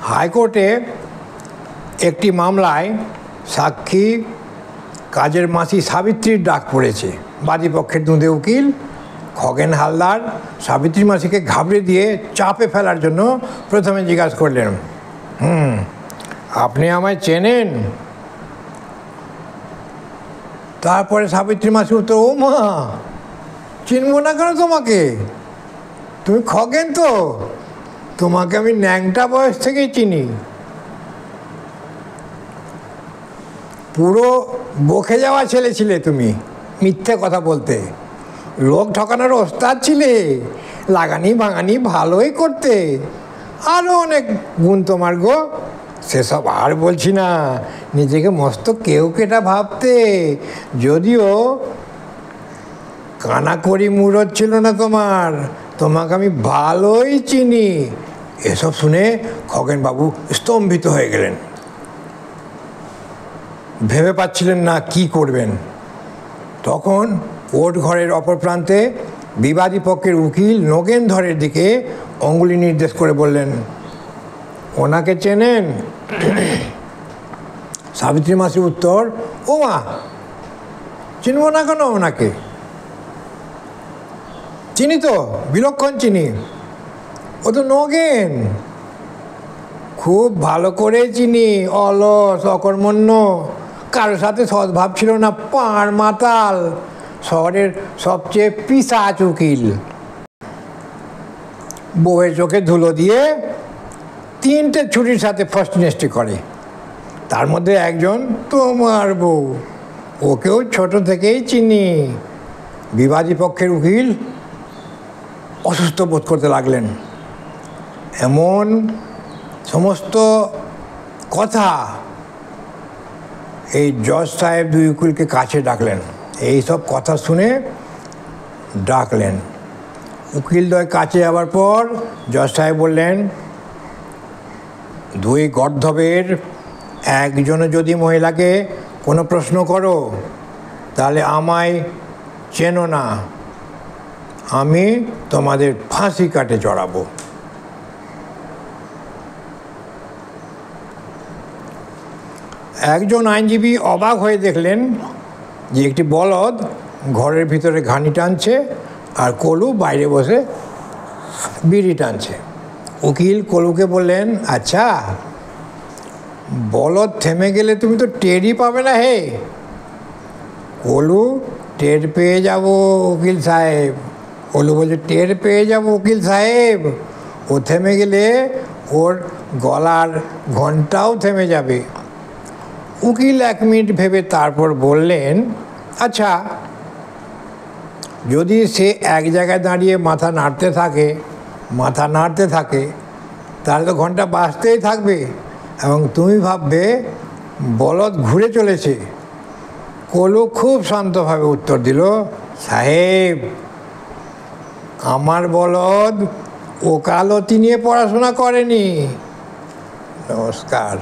হাইকোর্টে একটি মামলায় সাক্ষী কাজের মাসি সাবিত্রীর ডাক পড়েছে। বাদীপক্ষের দুঁদে উকিল খগেন হালদার সাবিত্রী মাসিকে ঘাবড়ে দিয়ে চাপে ফেলার জন্য প্রথমে জিজ্ঞাসা করলেন, আপনি আমায় চেনেন? তারপরে সাবিত্রী মাসি উত্তর, ও মা, চিনবো না কেন তোমাকে? তুমি খগেন তো, তোমাকে আমি ন্যাংটা বয়স থেকেই চিনি। পুরো বকে যাওয়া ছেলে ছিলে তুমি, মিথ্যে কথা বলতে, লোক ঠকানোর ওস্তাদ ছিলে, লাগানি ভাঙানি ভালোই করতে, আরও অনেক গুণ তোমার গো। সেসব আর বলছি না, নিজেকে মস্ত কেউ কেটা ভাবতে, যদিও কানাকড়ি মুরত ছিল না তোমার, তোমাকে আমি ভালোই চিনি। এসব শুনে খগেনবাবু স্তম্ভিত হয়ে গেলেন, ভেবে পাচ্ছিলেন না কি করবেন। তখন কোর্ট ঘরের অপর প্রান্তে বিবাদী পক্ষের উকিল নগেনধরের দিকে অঙ্গুলি নির্দেশ করে বললেন, ওনাকে চেনেন? সাবিত্রী মাসির উত্তর, ও মা, চিনব না কেন ওনাকে? চিনি তো, বিলক্ষণ চিনি, ও তো নগেন, খুব ভালো করে চিনি। অলস, অকর্মণ্য, কারোর সাথে সদ্ভাব ছিল না, পাড় মাতাল, শহরের সবচেয়ে পিশাচ উকিল। বউয়ের চোখে ধুলো দিয়ে 3টে ছুটির সাথে ফার্স্ট নেস্টি করে, তার মধ্যে একজন তোমার বউ, ওকেও ছোট থেকেই চিনি। বিবাদী পক্ষের উকিল অসুস্থ বোধ করতে লাগলেন। এমন সমস্ত কথা এই জজ সাহেব দুই উকিলকে কাছে ডাকলেন। এই সব কথা শুনে ডাকলেন। উকিলদ্বয় কাছে যাওয়ার পর জজ সাহেব বললেন, দুই গর্ধবের একজনে যদি মহিলাকে কোনো প্রশ্ন করো, তাহলে আমায় চেনো না, আমি তোমাদের ফাঁসি কাটে চড়াবো। একজন আইনজীবী অবাক হয়ে দেখলেন যে একটি বলদ ঘরের ভিতরে ঘানি টানছে আর কলু বাইরে বসে বিড়ি টানছে। উকিল কলুকে বললেন, আচ্ছা, বলদ থেমে গেলে তুমি তো টেরই পাবে না হে। কলু, টের পেয়ে যাব উকিল সাহেব। কলু বলছে, টের পেয়ে যাব উকিল সাহেব, ও থেমে গেলে ওর গলার ঘন্টাও থেমে যাবে। উকিল 1 মিনিট ভেবে তারপর বললেন, আচ্ছা, যদি সে এক জায়গায় দাঁড়িয়ে মাথা নাড়তে থাকে তাহলে তো ঘন্টা বাজতেই থাকবে এবং তুমি ভাববে বলদ ঘুরে চলেছে। কলু খুব শান্তভাবে উত্তর দিল, সাহেব, আমার বলদ ওকালতি নিয়ে পড়াশোনা করেনি। নমস্কার।